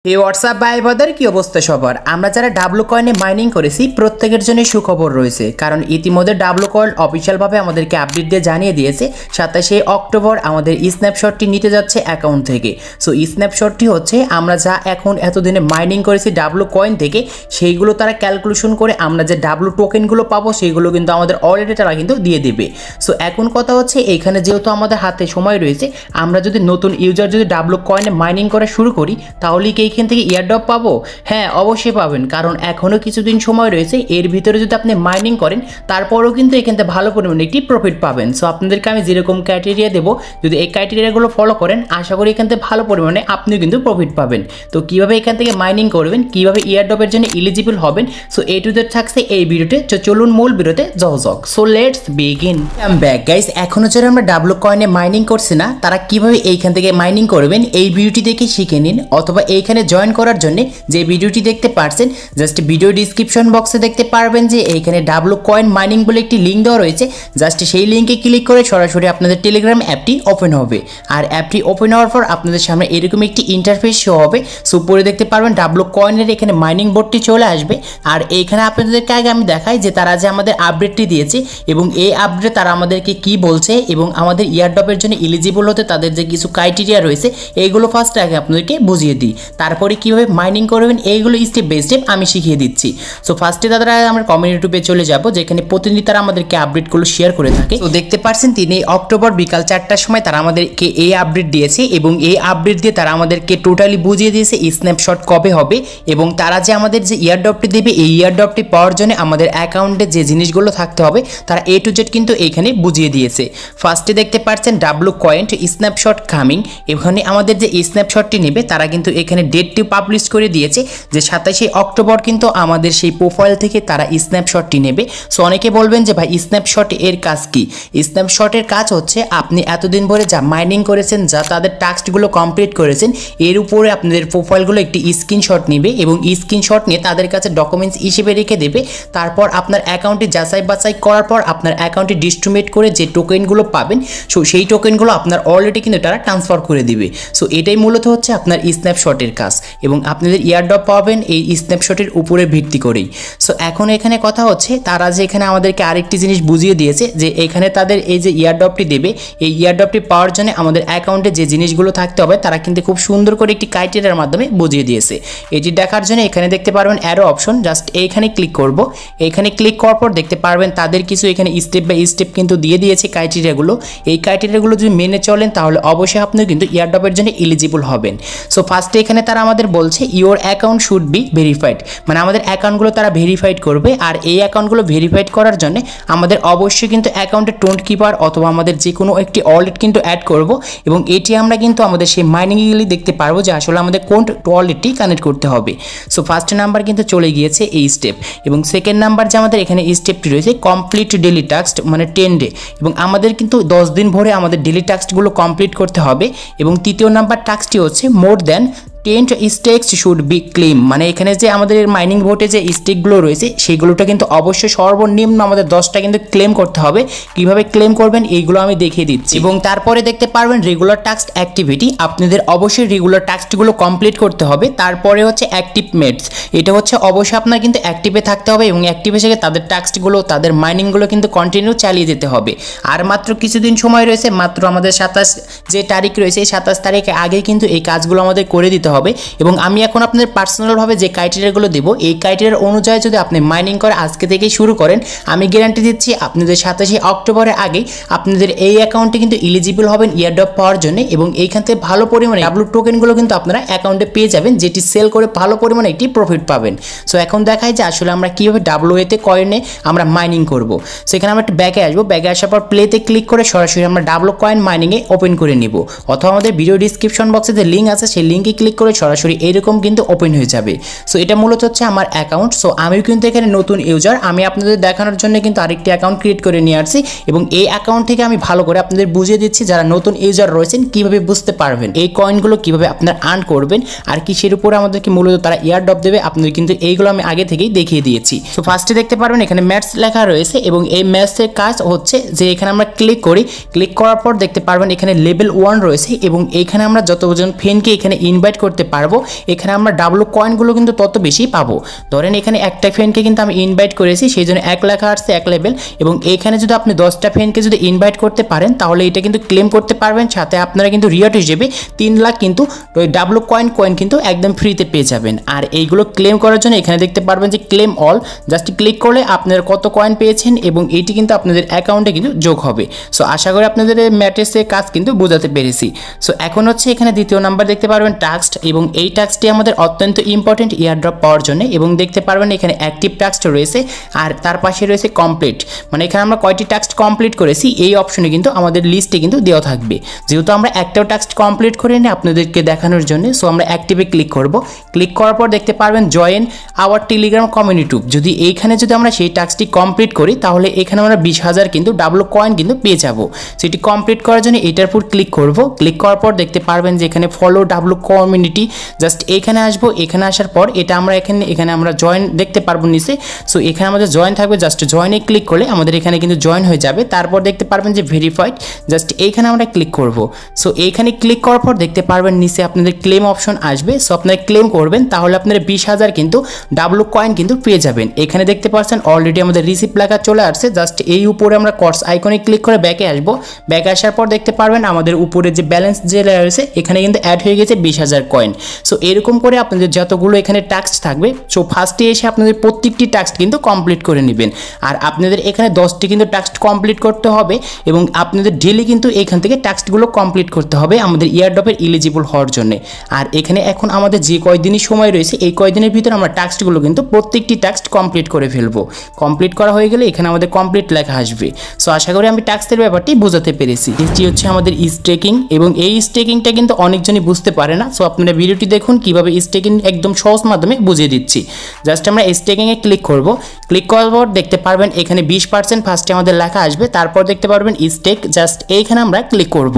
এই হোয়াটসঅ্যাপ ভাই বোনদের কি অবস্থা সবার? আমরা যারা ডাব্লু কয়েনে মাইনিং করেছি প্রত্যেকের জন্য সুখবর রয়েছে, কারণ ইতিমধ্যে ডাব্লু কয়েন অফিসিয়ালভাবে আমাদেরকে আপডেট দিয়ে জানিয়ে দিয়েছে 27শে অক্টোবর আমাদের স্ন্যাপশটটি নিতে যাচ্ছে অ্যাকাউন্ট থেকে। সো স্ন্যাপশটটি হচ্ছে আমরা যা এখন এতদিনে মাইনিং করেছি ডাব্লু কয়েন থেকে সেইগুলো তারা ক্যালকুলেশন করে আমরা যে ডাব্লু টোকেনগুলো পাবো সেইগুলো কিন্তু আমাদের অলরেডি তারা কিন্তু দিয়ে দেবে। সো এখন কথা হচ্ছে এইখানে যেহেতু আমাদের হাতে সময় রয়েছে, আমরা যদি নতুন ইউজার যদি ডাব্লু কয়েনে মাইনিং করা শুরু করি তাহলে কি এইখান থেকে ইয়ারড্রপ পাবো? হ্যাঁ, অবশ্যই পাবেন, কারণ এখনও কিছুদিন সময় রয়েছে। এর ভিতরে যদি আপনি মাইনিং করেন তারপরেও কিন্তু এখান থেকে ভালো পরিমাণে একটি প্রফিট পাবেন। সো আপনাদেরকে আমি যেরকম ক্রাইটেরিয়া দেবো, যদি এই ক্রাইটেরিয়াগুলো ফলো করেন আশা করি এখান থেকে ভালো পরিমাণে আপনিও কিন্তু প্রফিট পাবেন। তো কীভাবে এখান থেকে মাইনিং করবেন, কীভাবে ইয়ারড্রপের জন্য এলিজিবল হবেন, সো এ টু জেড থাকছে এই ভিডিওতে। চলুন মূল ভিডিওতে যাক। So let's begin. I am back guys. এখনও যারা আমরা ডাব্লু কয়েনে মাইনিং করছি না তারা কীভাবে এইখান থেকে মাইনিং করবেন এই ভিডিওটি দেখে শিখে নিন, অথবা এইখানে জয়েন করার জন্য যে ভিডিওটি দেখতে পাচ্ছেন জাস্ট ভিডিও ডিসক্রিপশন বক্সে দেখতে পারবেন যে এইখানে ডাব্লু কয়েন মাইনিং বলে একটি লিঙ্ক দেওয়া রয়েছে। জাস্ট সেই লিঙ্কে ক্লিক করে সরাসরি আপনাদের টেলিগ্রাম অ্যাপটি ওপেন হবে। আর অ্যাপটি ওপেন হওয়ার পর আপনাদের সামনে এরকম একটি ইন্টারফেস শো হবে। সো উপরে দেখতে পারবেন ডাব্লু কয়েনের এখানে মাইনিং বোর্ডটি চলে আসবে। আর এইখানে আপনাদেরকে আগে আমি দেখাই যে তারা যে আমাদের আপডেটটি দিয়েছে এবং এই আপডেটে তারা আমাদেরকে কি বলছে এবং আমাদের ইয়ারড্রপের জন্য এলিজিবল হতে তাদের যে কিছু ক্রাইটেরিয়া রয়েছে এইগুলো ফার্স্ট আগে আপনাদেরকে বুঝিয়ে দিই, তারপরে কীভাবে মাইনিং করবেন এইগুলো স্টেপ বাই স্টেপ আমি শিখিয়ে দিচ্ছি। সো ফার্স্টে তারা আমরা কমিউনিটি পেজে চলে যাব, যেখানে প্রতিদিন তারা আমাদেরকে আপডেটগুলো শেয়ার করে থাকে। তো দেখতে পাচ্ছেন 3 অক্টোবর বিকাল 4টার সময় তারা আমাদেরকে এই আপডেট দিয়েছে এবং এই আপডেট দিয়ে তারা আমাদেরকে টোটালি বুঝিয়ে দিয়েছে স্ন্যাপশট কবে হবে এবং তারা যে আমাদের যে ইয়ারড্রপটি দেবে এই ইয়ারড্রপটি পাওয়ার জন্য আমাদের অ্যাকাউন্টে যে জিনিসগুলো থাকতে হবে তারা এ টু জেড কিন্তু এইখানে বুঝিয়ে দিয়েছে। ফার্স্টে দেখতে পাচ্ছেন ডাব্লু কয়েন স্ন্যাপশট কামিং। এখানে আমাদের যে স্ন্যাপশটটি নেবে তারা কিন্তু এখানে ডেটটি পাবলিশ করে দিয়েছে যে 27শে অক্টোবর কিন্তু আমাদের সেই প্রোফাইল থেকে তারা স্ন্যাপশটটি নেবে। সো অনেকে বলবেন যে ভাই স্ন্যাপশট এর কাজ কি? স্ন্যাপশটের কাজ হচ্ছে আপনি এতদিন ধরে যা মাইনিং করেছেন, যা তাদের টাস্কগুলো কমপ্লিট করেছেন, এর উপরে আপনাদের প্রোফাইলগুলো একটি স্ক্রিনশট নেবে এবং স্ক্রিনশট নিয়ে তাদের কাছে ডকুমেন্টস হিসেবে রেখে দেবে। তারপর আপনার অ্যাকাউন্টে যাচাই বাছাই করার পর আপনার অ্যাকাউন্টে ডিস্ট্রিবিউট করে যে টোকেনগুলো পাবেন সো সেই টোকেনগুলো আপনার অলরেডি কিন্তু তারা ট্রান্সফার করে দিবে। সো এটাই মূলত হচ্ছে আপনার স্ন্যাপশটের কাজ এবং আপনাদের ইয়ারড্রপ পাবেন এই স্ন্যাপশটের উপরে ভিত্তি করেই। সো এখন এখানে কথা হচ্ছে তারা যে এখানে আমাদেরকে আরেকটি জিনিস বুঝিয়ে দিয়েছে যে এখানে তাদের এই যে ইয়ারড্রপটি দেবে এই ইয়ারড্রপটি পাওয়ার জন্য আমাদের অ্যাকাউন্টে যে জিনিসগুলো থাকতে হবে তারা কিন্তু খুব সুন্দর করে একটি ক্রাইটেরিয়ার মাধ্যমে বুঝিয়ে দিয়েছে। এটি দেখার জন্য এখানে দেখতে পারবেন অ্যারো অপশন, জাস্ট এইখানে ক্লিক করব। এইখানে ক্লিক করার পর দেখতে পারবেন তাদের কিছু এখানে স্টেপ বাই স্টেপ কিন্তু দিয়ে দিয়েছে ক্রাইটেরিয়াগুলো। এই ক্রাইটেরিয়াগুলো যদি মেনে চলেন তাহলে অবশ্যই আপনি কিন্তু ইয়ারড্রপের জন্য এলিজিবল হবেন। সো ফার্স্টে এখানে তারা আমাদের বলছে your account should be verified, মানে আমাদের অ্যাকাউন্টগুলো তারা ভেরিফাইড করবে। আর এই অ্যাকাউন্টগুলো ভেরিফাইড করার জন্য আমাদের অবশ্যই কিন্তু অ্যাকাউন্টে টোন্ট কিপার অথবা আমাদের যে কোনো একটি ওয়ালেট কিন্তু অ্যাড করব এবং এটি আমরা কিন্তু আমাদের সেই মাইনিংগুলি দেখতে পারবো যে আসলে আমাদের কোন ওয়ালেটটি কানেক্ট করতে হবে। সো ফার্স্ট নাম্বার কিন্তু চলে গিয়েছে এই স্টেপ এবং সেকেন্ড নাম্বার যে আমাদের এখানে স্টেপটি রয়েছে কমপ্লিট ডেলি টাস্ক, মানে 10 ডে এবং আমাদের কিন্তু 10 দিন ভরে আমাদের ডেলি টাস্কগুলো কমপ্লিট করতে হবে। এবং তৃতীয় নাম্বার টাস্কটি হচ্ছে more than 10 stakes should be claim, মানে এখানে যে আমাদের মাইনিং ভোটে যে স্টেকগুলো রয়েছে সেগুলোটা কিন্তু অবশ্যই সর্বনিম্ন আমাদের 10টা কিন্তু ক্লেম করতে হবে। কিভাবে ক্লেম করবেন এইগুলো আমি দেখিয়ে দিচ্ছি। এবং তারপরে দেখতে পারবেন রেগুলার টাস্ক অ্যাক্টিভিটি, আপনাদের অবশ্যই রেগুলার টাস্কগুলো কমপ্লিট করতে হবে। তারপরে হচ্ছে অ্যাক্টিভ মেটস, এটা হচ্ছে অবশ্যই আপনার কিন্তু অ্যাক্টিভে থাকতে হবে এবং অ্যাক্টিভে থেকে তাদের টাস্কগুলো তাদের মাইনিংগুলো কিন্তু কন্টিনিউ চালিয়ে যেতে হবে। আর মাত্র কিছুদিন সময় রয়েছে, মাত্র আমাদের 27 যে তারিখ রয়েছে এই 27 তারিখে আগে কিন্তু এই কাজগুলো আমাদের করে দিতে হবে। এবং আমি এখন আপনাদের পার্সোনালভাবে যে ক্রাইটেরিয়াগুলো দেবো এই ক্রাইটেরিয়ার অনুযায়ী যদি আপনি মাইনিং করে আজকে থেকেই শুরু করেন আমি গ্যারান্টি দিচ্ছি আপনাদের 27শে অক্টোবরের আগে আপনাদের এই অ্যাকাউন্টে কিন্তু এলিজিবল হবেন ইয়ারড্রপ পাওয়ার জন্য এবং এইখান থেকে ভালো পরিমাণে ডাব্লু টোকেনগুলো কিন্তু আপনারা অ্যাকাউন্টে পেয়ে যাবেন, যেটি সেল করে ভালো পরিমাণে একটি প্রফিট পাবেন। সো এখন দেখাই যে আসলে আমরা কীভাবে ডাব্লু এতে কয়েনে আমরা মাইনিং করব। সো এখানে আমরা একটা ব্যাগে আসবো, ব্যাগে আসার পর প্লেতে ক্লিক করে সরাসরি আমরা ডাব্লু কয়েন মাইনিংয়ে ওপেন করে নিব, অথবা আমাদের ভিডিও ডিসক্রিপশন বক্সে যে লিঙ্ক আছে সেই লিঙ্কে ক্লিক করে সরাসরি এরকম কিন্তু ওপেন হয়ে যাবে। সো এটা মূলত হচ্ছে আমার অ্যাকাউন্ট। সো আমিও কিন্তু এখানে নতুন ইউজার, আমি আপনাদের দেখানোর জন্য কিন্তু আরেকটি অ্যাকাউন্ট ক্রিয়েট করে নিয়ে আসছি এবং এই অ্যাকাউন্ট থেকে আমি ভালো করে আপনাদের বুঝিয়ে দিচ্ছি যারা নতুন ইউজার রয়েছেন কিভাবে বুঝতে পারবেন এই কয়েনগুলো কিভাবে আপনারা আর্ন করবেন আর কিসের উপরে আমাদেরকে মূলত তারা ইয়ারড্রপ দেবে আপনাদের কিন্তু এইগুলো আমি আগে থেকেই দেখিয়ে দিয়েছি। সো ফার্স্টে দেখতে পারবেন এখানে ম্যাথস লেখা রয়েছে এবং এই ম্যাথসের কাজ হচ্ছে যে এখানে আমরা ক্লিক করি, ক্লিক করার পর দেখতে পারবেন এখানে লেভেল 1 রয়েছে এবং এখানে আমরা যতজন ফ্রেন্ডকে এখানে ইনভাইট করতে পারবো, এখানে আমরা ডাবল কয়েনগুলো কিন্তু তত বেশি পাবো। ধরেন এখানে একটা ফ্রেন্ডকে কিন্তু আমি ইনভাইট করেছি, সেই জন্য 1 লেখা আসছে 1 লেভেল, এবং এইখানে যদি আপনি 10টা ফ্রেন্ডকে যদি ইনভাইট করতে পারেন তাহলে এটা কিন্তু ক্লেম করতে পারবেন, সাথে আপনারা কিন্তু রিওয়ার্ড হিসেবে 3 লাখ কিন্তু ওই ডাবল কয়েন কিন্তু একদম ফ্রিতে পেয়ে যাবেন। আর এইগুলো ক্লেম করার জন্য এখানে দেখতে পারবেন যে ক্লেম অল, জাস্ট ক্লিক করলে আপনারা কত কয়েন পেয়েছেন এবং এইটি কিন্তু আপনাদের অ্যাকাউন্টে কিন্তু যোগ হবে। সো আশা করি আপনাদের ম্যাট্রিক্সের কাজ কিন্তু বোঝাতে পেরেছি। সো এখন হচ্ছে এখানে দ্বিতীয় নাম্বার দেখতে পারবেন টাস্ক, এবং এই টাস্কটি আমাদের অত্যন্ত ইম্পর্টেন্ট ইয়ারড্রপ পাওয়ার জন্য, এবং দেখতে পারবেন এখানে অ্যাক্টিভ টাস্ক রয়েছে আর তার পাশে রয়েছে কমপ্লিট, মানে এখানে আমরা কয়টি টাস্ক কমপ্লিট করেছি এই অপশনে কিন্তু আমাদের লিস্টে কিন্তু দেওয়া থাকবে। যেহেতু আমরা একটাও টাস্ক কমপ্লিট করিনি আপনাদেরকে দেখানোর জন্য, সো আমরা অ্যাক্টিভে ক্লিক করব। ক্লিক করার পর দেখতে পারবেন জয়েন আওয়ার টেলিগ্রাম কমিউনিটি। যদি এইখানে যদি আমরা সেই টাস্কটি কমপ্লিট করি তাহলে এখানে আমরা 20,000 কিন্তু ডাবল কয়েন কিন্তু পেয়ে যাব। সেটি কমপ্লিট করার জন্য এটার উপর ক্লিক করব। ক্লিক করার পর দেখতে পারবেন যে এখানে ফলো ডাবল কমিউনিটি, জাস্ট এখানে আসবো। এখানে আসার পর এটা আমরা এখানে আমরা জয়েন দেখতে পারবো নিচে। সো এখানে আমাদের জয়েন থাকবে, জাস্ট জয়েনে ক্লিক করলে আমাদের এখানে কিন্তু জয়েন হয়ে যাবে। তারপর দেখতে পারবেন যে ভেরিফাইড, জাস্ট এইখানে আমরা ক্লিক করব। সো এইখানে ক্লিক করার পর দেখতে পারবেন নিচে আপনাদের ক্লেম অপশন আসবে। সো আপনারা ক্লেম করবেন তাহলে আপনারা 20,000 কিন্তু ডাবল কয়েন কিন্তু পেয়ে যাবেন। এখানে দেখতে পাচ্ছেন অলরেডি আমাদের রিসিপ্ট লেখা চলে আসছে। জাস্ট এই উপরে আমরা কোর্স আইকনে ক্লিক করে ব্যাকে আসবো। ব্যাকে আসার পর দেখতে পারবেন আমাদের উপরে যে ব্যালেন্স যে রয়েছে এখানে কিন্তু অ্যাড হয়ে গেছে 20,000 কয়েন। সো এরকম করে আপনাদের যতগুলো এখানে টাস্ক থাকবে, সো ফার্স্টে এসে আপনাদের প্রত্যেকটি টাস্ক কিন্তু কমপ্লিট করে নেবেন। আর আপনাদের এখানে 10টি কিন্তু টাস্ক কমপ্লিট করতে হবে এবং আপনাদের ডেলি কিন্তু এখান থেকে টাস্কগুলো কমপ্লিট করতে হবে আমাদের ইয়ারড্রপের এলিজিবল হওয়ার জন্য। আর এখানে এখন আমাদের যে কয়দিনই সময় রয়েছে এই কয়দিনের ভিতরে আমরা টাস্কগুলো কিন্তু প্রত্যেকটি টাস্ক কমপ্লিট করে ফেলবো। কমপ্লিট করা হয়ে গেলে এখানে আমাদের কমপ্লিট লেখা আসবে। সো আশা করি আমি টাস্কের ব্যাপারটি বোঝাতে পেরেছি। এটি হচ্ছে আমাদের স্টেকিং, এবং এই স্টেকিংটা কিন্তু অনেকজনই বুঝতে পারে না। সো আপনারা ভিডিওটি দেখুন কিভাবে স্টেকিং একদম সহজ মাধ্যমে বুঝিয়ে দিচ্ছি। জাস্ট আমরা স্টেকিংয়ে ক্লিক করব। ক্লিক করার পর দেখতে পারবেন এখানে 20% ফার্স্টে আমাদের লেখা আসবে, তারপর দেখতে পারবেন স্টেক, জাস্ট এইখানে আমরা ক্লিক করব।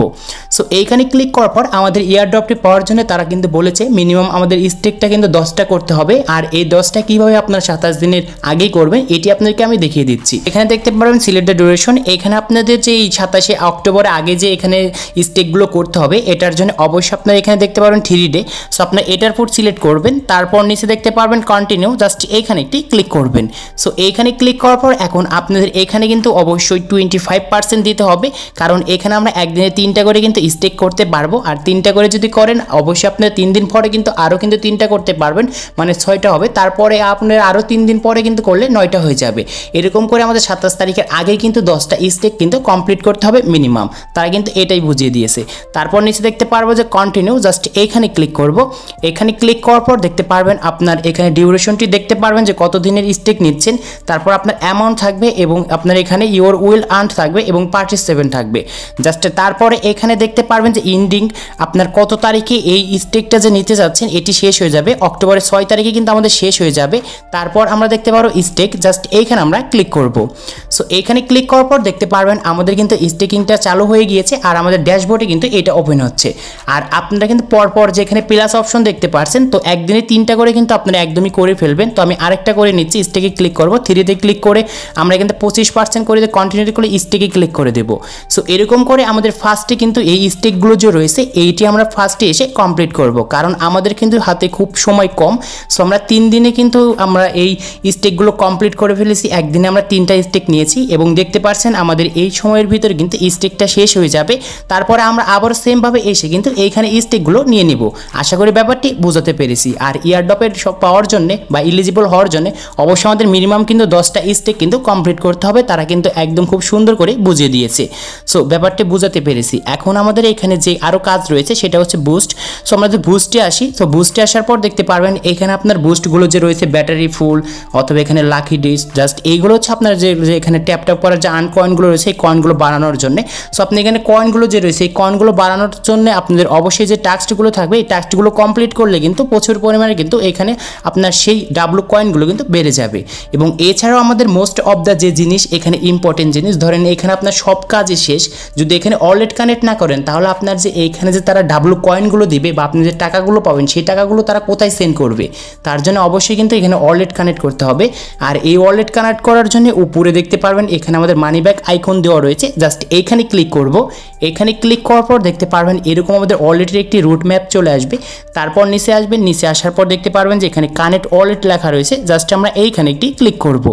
সো এইখানে ক্লিক করার পর আমাদের ইয়ারড্রপটি পাওয়ার জন্য তারা কিন্তু বলেছে মিনিমাম আমাদের স্টেকটা কিন্তু 10টা করতে হবে। আর এই 10টা কিভাবে আপনারা 27 দিনের আগেই করবেন এটি আপনাদেরকে আমি দেখিয়ে দিচ্ছি। এখানে দেখতে পারবেন সিলেক্ট দ্য ডিউরেশন, এখানে আপনাদের যে 27শে অক্টোবর আগে যে এখানে স্টেকগুলো করতে হবে এটার জন্য অবশ্যই আপনারা এখানে দেখতে পারবেন 3 ডে। সো আপনারা এটার উপর সিলেক্ট করবেন, তারপর নিচে দেখতে পারবেন কন্টিনিউ, জাস্ট এইখানে একটি ক্লিক করবেন। সো এইখানে ক্লিক করার পর এখন আপনাদের এখানে কিন্তু অবশ্যই 25% দিতে হবে, কারণ এখানে আমরা একদিনে 3টা করে কিন্তু স্টেক করতে পারবো। আর 3টা করে যদি করেন অবশ্যই আপনারা 3 দিন পরে কিন্তু আরও কিন্তু 3টা করতে পারবেন, মানে 6টা হবে। তারপরে আপনার আরও 3 দিন পরে কিন্তু করলে 9টা হয়ে যাবে। এরকম করে আমাদের 27 তারিখের আগেই কিন্তু 10টা স্টেক কিন্তু কমপ্লিট করতে হবে মিনিমাম, তারা কিন্তু এটাই বুঝিয়ে দিয়েছে। তারপর নিচে দেখতে পারবো যে কন্টিনিউ, জাস্ট এইখানে ক্লিক করব। এখানে ক্লিক করার পর দেখতে পারবেন আপনার এখানে ডিউরেশনটি দেখতে পারবেন যে কত দিনের স্টেক নিচ্ছেন, তারপর আপনার অ্যামাউন্ট থাকবে এবং আপনার এখানে ইওর উইল আর্ন থাকবে এবং পার্টিসিপেন্ট থাকবে। জাস্ট তারপরে এখানে দেখতে পারবেন যে ইন্ডিং আপনার কত তারিখে এই স্টেকটা যে নিতে যাচ্ছেন এটি শেষ হয়ে যাবে, অক্টোবরের 6 তারিখে কিন্তু আমাদের শেষ হয়ে যাবে। তারপর আমরা দেখতে পারবো স্টেক, জাস্ট এইখানে আমরা ক্লিক করব। সো এইখানে ক্লিক করার পর দেখতে পারবেন আমাদের কিন্তু স্টেকিংটা চালু হয়ে গিয়েছে আর আমাদের ড্যাশবোর্ডে কিন্তু এটা ওপেন হচ্ছে। আর আপনারা কিন্তু পরপর যেখানে প্লাস অপশন দেখতে পাচ্ছেন, তো একদিনে 3টা করে কিন্তু আপনারা একদমই করে ফেলবেন। তো আমি আরেকটা করে নিচ্ছি, স্টেকে ক্লিক করব, 3তে ক্লিক করে আমরা কিন্তু 25% করে কন্টিনিউ করে স্টেকে ক্লিক করে দেব। সো এরকম করে আমাদের ফার্স্টে কিন্তু এই স্টেকগুলো যে রয়েছে এইটি আমরা ফার্স্টে এসে কমপ্লিট করব, কারণ আমাদের কিন্তু হাতে খুব সময় কম। সো আমরা 3 দিনে কিন্তু আমরা এই স্টেকগুলো কমপ্লিট করে ফেলেছি। একদিনে আমরা 3টা স্টেক নিয়েছি এবং দেখতে পাচ্ছেন আমাদের এই সময়ের ভিতরে কিন্তু স্টেকটা শেষ হয়ে যাবে। তারপরে আমরা আবার সেমভাবে এসে কিন্তু এইখানে স্টেকগুলো নিয়ে নিব। আশা করি ব্যাপারটি বোঝাতে পেরেছি। আর ইয়ারড্রপের সব পাওয়ার জন্য বা এলিজিবল হওয়ার জন্য অবশ্যই আমাদের মিনিমাম কিন্তু 10টা স্টেক কিন্তু কমপ্লিট করতে হবে, তারা কিন্তু একদম খুব সুন্দর করে বুঝিয়ে দিয়েছে। সো ব্যাপারটি বোঝাতে পেরেছি। এখন আমাদের এখানে যে আরও কাজ রয়েছে সেটা হচ্ছে বুস্ট। সো আমরা যদি বুস্টে আসি, তো বুস্টে আসার পর দেখতে পারবেন এখানে আপনার বুস্টগুলো যে রয়েছে ব্যাটারি ফুল অথবা এখানে লাকি ডিস্ক, জাস্ট এইগুলো হচ্ছে আপনার যে এখানে ট্যাপ করার যে আর্ন কয়েনগুলো রয়েছে এই কয়েনগুলো বানানোর জন্য। সো আপনি এখানে কয়েনগুলো যে রয়েছে এই কয়েনগুলো বানানোর জন্য আপনাদের অবশ্যই যে টাস্কগুলো থাকবে এই টাস্কগুলো কমপ্লিট করলে কিন্তু প্রচুর পরিমাণে কিন্তু এখানে আপনার সেই ডাবল কয়েনগুলো কিন্তু কিন্তু বেড়ে যাবে। এবং এছাড়াও আমাদের মোস্ট অফ দ্য যে জিনিস এখানে ইম্পর্টেন্ট জিনিস, ধরেন এখানে আপনার সব কাজই শেষ, যদি এখানে ওয়ালেট কানেক্ট না করেন তাহলে আপনার যে এইখানে যে তারা ডাব্লু কয়েনগুলো দিবে বা আপনি যে টাকাগুলো পাবেন সেই টাকাগুলো তারা কোথায় সেন্ড করবে, তার জন্য অবশ্যই কিন্তু এখানে ওয়ালেট কানেক্ট করতে হবে। আর এই ওয়ালেট কানেক্ট করার জন্য উপরে দেখতে পারবেন এখানে আমাদের মানি ব্যাক আইকন দেওয়া রয়েছে, জাস্ট এইখানে ক্লিক করব। এখানে ক্লিক করার পর দেখতে পারবেন এরকম আমাদের ওয়ালেটের একটি রুট ম্যাপ চলে আসবে। তারপর নিচে আসবেন, নিচে আসার পর দেখতে পারবেন যে এখানে কানেক্ট ওয়ালেট লেখা রয়েছে, জাস্ট আমরা এইখানে একটি ক্লিক করব।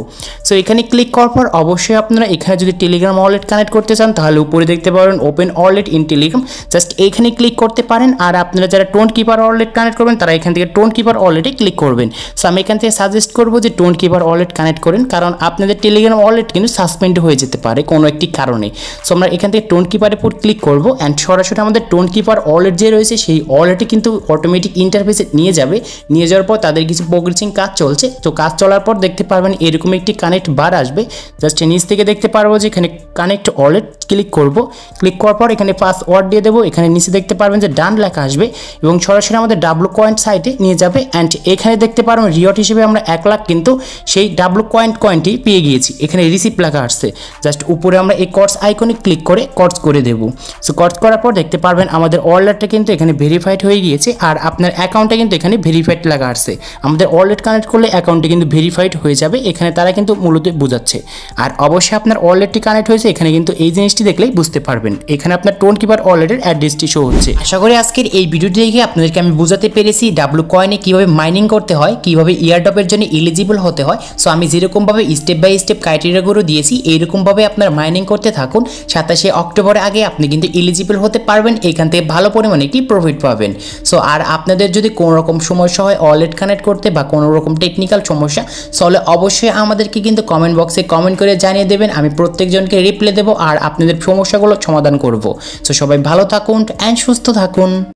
সো এখানে ক্লিক করার পর অবশ্যই আপনারা এখানে যদি টেলিগ্রাম ওয়ালেট কানেক্ট করতে চান তাহলে উপরে দেখতে পারবেন open wallet in Telegram, just এইখানে ক্লিক করতে পারেন। আর আপনারা যারা টোন কিপার ওয়ালেট কানেক্ট করবেন তারা এখান থেকে টোন কিপার ওয়ালেটে ক্লিক করবেন। সো আমি এখান থেকে সাজেস্ট করবো যে টোন কিপার ওয়ালেট কানেক্ট করেন, কারণ আপনাদের টেলিগ্রাম ওয়ালেট কিন্তু সাসপেন্ড হয়ে যেতে পারে কোনো একটি কারণে। সো আমরা এখান থেকে টোন কিপারের উপর ক্লিক করব অ্যান্ড সরাসরি আমাদের টোন কিপার ওয়ালেট যে রয়েছে সেই ওয়ালেটে কিন্তু অটোমেটিক ইন্টারফেসে নিয়ে যাবে। নিয়ে যাওয়ার পর তাদের কিছু প্রোগ্রেসিং কাজ চলছে, তো কাজ চলার পর দেখতে পারবেন এরকম একটি কানেক্ট বার আসবে। জাস্ট নিচ থেকে দেখতে পারবো যে এখানে কানেক্ট ওয়ালেট ক্লিক করব। ক্লিক করার পর এখানে পাসওয়ার্ড দিয়ে দেবো। এখানে নিচে দেখতে পারবেন যে ডান লেখা আসবে এবং সরাসরি আমাদের ডাব্লু কয়েন সাইটে নিয়ে যাবে। অ্যান্ড এখানে দেখতে পারবেন রিওয়ার্ড হিসেবে আমরা 1 লাখ কিন্তু সেই ডাব্লু কয়েনটি পেয়ে গিয়েছি। এখানে রিসিপ্ট লেখা আসছে, জাস্ট উপরে আমরা এই কর্স আইকনে ক্লিক করে কর্স করে দেবো। সো কর্স করার পর দেখতে পারবেন আমাদের ওয়ালেটটা কিন্তু এখানে ভেরিফাইড হয়ে গিয়েছে আর আপনার অ্যাকাউন্টটা কিন্তু এখানে ভেরিফাইড লেখা আসছে। আমাদের ওয়ালেট কানেক্ট করলে অ্যাকাউন্টটি কিন্তু ভেরিফাইড হয়ে যাবে, এখানে তারা কিন্তু মূলত বোঝাচ্ছে। আর অবশ্যই আপনার ওয়ালেটটি কানেক্ট হয়েছে এখানে কিন্তু এই জিনিসটি দেখলেই বুঝতে পারবেন। এখানে আপনার টোন কিপার ওয়ালেটের অ্যাড্রেসটি শো হচ্ছে। আশা করি আজকের এই ভিডিওটি দেখে আপনাদেরকে আমি বোঝাতে পেরেছি ডাব্লু কয়েনে কীভাবে মাইনিং করতে হয়, কীভাবে ইয়ারড্রপের জন্য এলিজিবল হতে হয়। সো আমি যেরকমভাবে স্টেপ বাই স্টেপ ক্রাইটেরিয়াগুলো দিয়েছি এইরকমভাবে আপনার মাইনিং করতে থাকুন। 27 অক্টোবরের আগে আপনি কিন্তু এলিজিবল হতে পারবেন, এখান থেকে ভালো পরিমাণে একটি প্রফিট পাবেন। সো আর আপনাদের যদি কোনো রকম সমস্যা হয় ওয়ালেট কানেক্ট করতে বা কোনো রকম টেকনিক্যাল সমস্যা, তাহলে অবশ্যই আমাদেরকে কিন্তু কমেন্ট বক্সে কমেন্ট করে জানিয়ে দেবেন, আমি প্রত্যেকজনকে রিপ্লাই দেবো আর আপনাদের সমস্যাগুলো সমাধান করব। সো সবাই ভালো থাকুন অ্যান্ড সুস্থ থাকুন।